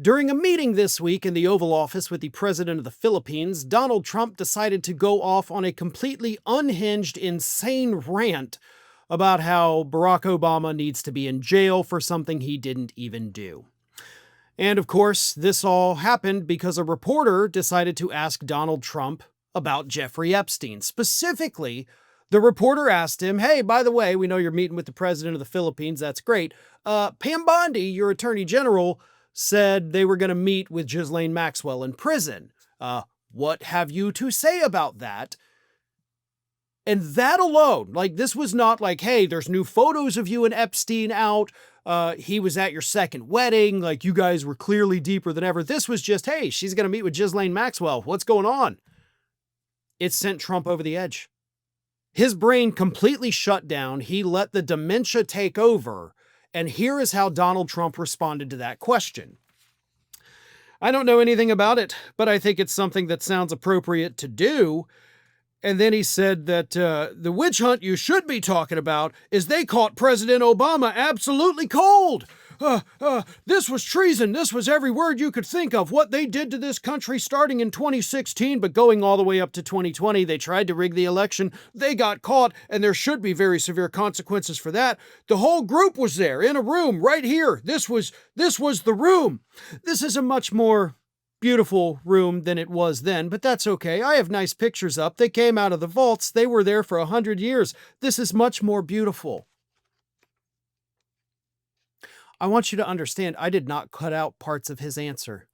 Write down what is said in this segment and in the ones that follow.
During a meeting this week in the Oval Office with the President of the Philippines, Donald Trump decided to go off on a completely unhinged, insane rant about how Barack Obama needs to be in jail for something he didn't even do. And of course, this all happened because a reporter decided to ask Donald Trump about Jeffrey Epstein. Specifically, the reporter asked him, hey, by the way, we know you're meeting with the President of the Philippines. That's great. Pam Bondi, your Attorney General, said they were going to meet with Ghislaine Maxwell in prison. What have you to say about that? And that alone, like, this was not like, hey, there's new photos of you and Epstein out. He was at your second wedding. Like, you guys were clearly deeper than ever. This was just, hey, she's going to meet with Ghislaine Maxwell. What's going on? It sent Trump over the edge. His brain completely shut down. He let the dementia take over. And here is how Donald Trump responded to that question. I don't know anything about it, but I think it's something that sounds appropriate to do. And then he said that the witch hunt you should be talking about is they caught President Obama absolutely cold. This was treason. This was every word you could think of. What they did to this country starting in 2016, but going all the way up to 2020. They tried to rig the election. They got caught, and there should be very severe consequences for that. The whole group was there in a room right here. This was the room. This is a much more beautiful room than it was then, but that's okay. I have nice pictures up. They came out of the vaults. They were there for 100 years. This is much more beautiful. I want you to understand, I did not cut out parts of his answer.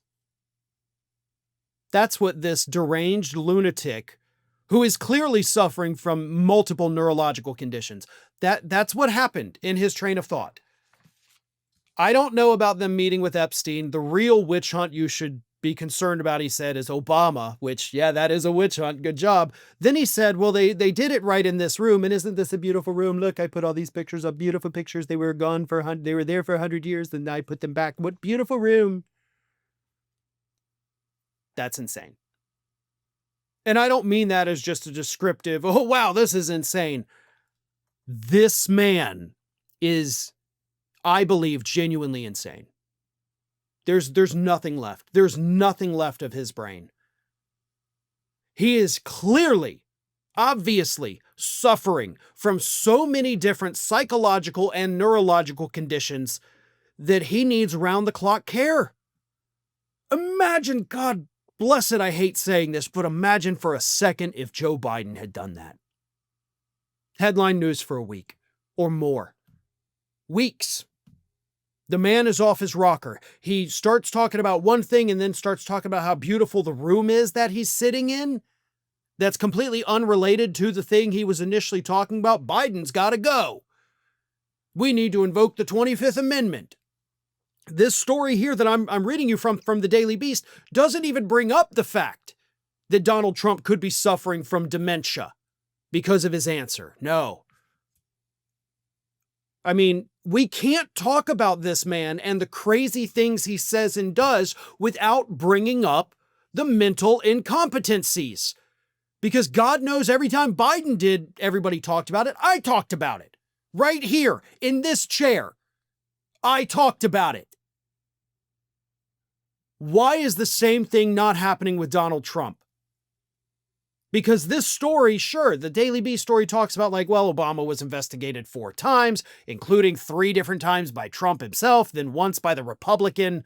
That's what this deranged lunatic, who is clearly suffering from multiple neurological conditions, that's what happened in his train of thought. I don't know about them meeting with Epstein. The real witch hunt you should be concerned about, he said, is Obama, which, yeah, that is a witch hunt. Good job. Then he said, well, they did it right in this room. And isn't this a beautiful room? Look, I put all these pictures up, beautiful pictures. They were they were there for 100 years. Then I put them back. What beautiful room. That's insane. And I don't mean that as just a descriptive, oh, wow, this is insane. This man is, I believe, genuinely insane. There's nothing left. There's nothing left of his brain. He is clearly, obviously suffering from so many different psychological and neurological conditions that he needs round-the-clock care. Imagine, God bless it, I hate saying this, but imagine for a second if Joe Biden had done that. Headline news for a week or more. Weeks. The man is off his rocker. He starts talking about one thing and then starts talking about how beautiful the room is that he's sitting in. That's completely unrelated to the thing he was initially talking about. Biden's got to go. We need to invoke the 25th Amendment. This story here that I'm reading you from the Daily Beast doesn't even bring up the fact that Donald Trump could be suffering from dementia because of his answer. No. I mean, we can't talk about this man and the crazy things he says and does without bringing up the mental incompetencies. Because God knows every time Biden did, everybody talked about it. I talked about it. Right here, in this chair. I talked about it. Why is the same thing not happening with Donald Trump? Because this story, sure, the Daily Beast story talks about like, well, Obama was investigated 4 times, including 3 different times by Trump himself, then once by the Republican,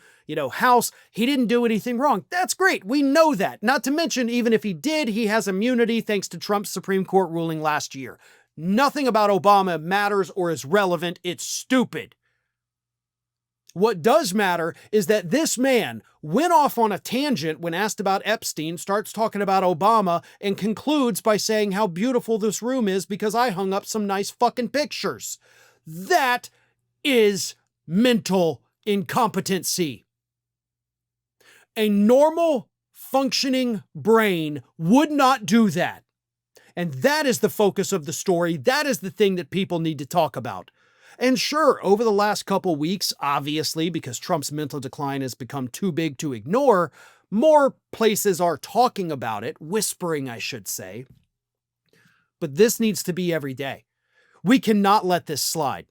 House. He didn't do anything wrong. That's great. We know that. Not to mention, even if he did, he has immunity thanks to Trump's Supreme Court ruling last year. Nothing about Obama matters or is relevant. It's stupid. What does matter is that this man went off on a tangent when asked about Epstein, starts talking about Obama, and concludes by saying how beautiful this room is because I hung up some nice fucking pictures. That is mental incompetency. A normal functioning brain would not do that. And that is the focus of the story. That is the thing that people need to talk about. And sure, over the last couple weeks, obviously, because Trump's mental decline has become too big to ignore, more places are talking about it, whispering, I should say. But this needs to be every day. We cannot let this slide.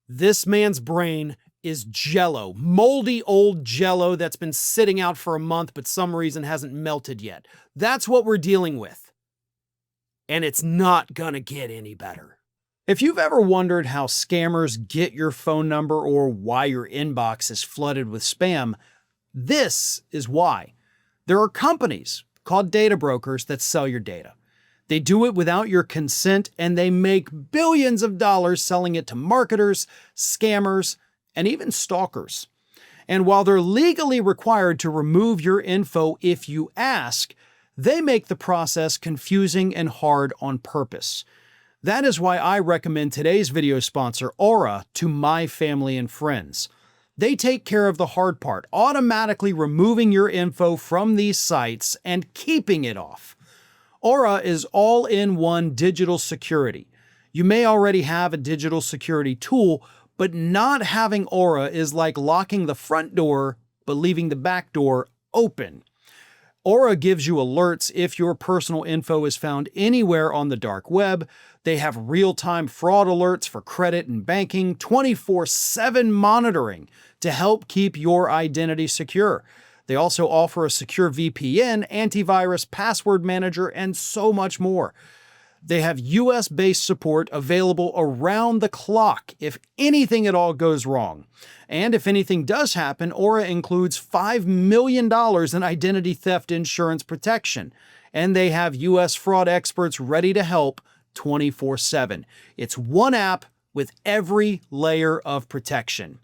This man's brain is Jell-O, moldy old Jell-O that's been sitting out for a month but some reason hasn't melted yet. That's what we're dealing with. And it's not gonna get any better. If you've ever wondered how scammers get your phone number or why your inbox is flooded with spam, this is why. There are companies called data brokers that sell your data. They do it without your consent, and they make billions of dollars selling it to marketers, scammers, and even stalkers. And while they're legally required to remove your info if you ask, they make the process confusing and hard on purpose. That is why I recommend today's video sponsor, Aura, to my family and friends. They take care of the hard part, automatically removing your info from these sites and keeping it off. Aura is all-in-one digital security. You may already have a digital security tool, but not having Aura is like locking the front door but leaving the back door open. Aura gives you alerts if your personal info is found anywhere on the dark web. They have real-time fraud alerts for credit and banking, 24/7 monitoring to help keep your identity secure. They also offer a secure VPN, antivirus, password manager, and so much more. They have US-based support available around the clock if anything at all goes wrong. And if anything does happen, Aura includes $5 million in identity theft insurance protection. And they have US fraud experts ready to help 24/7. It's one app with every layer of protection.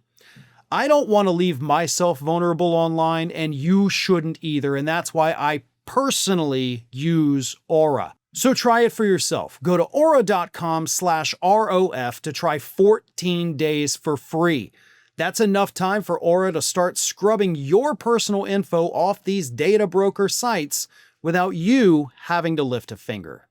I don't want to leave myself vulnerable online, and you shouldn't either, and that's why I personally use Aura. So try it for yourself. Go to aura.com/ROF to try 14 days for free. That's enough time for Aura to start scrubbing your personal info off these data broker sites without you having to lift a finger.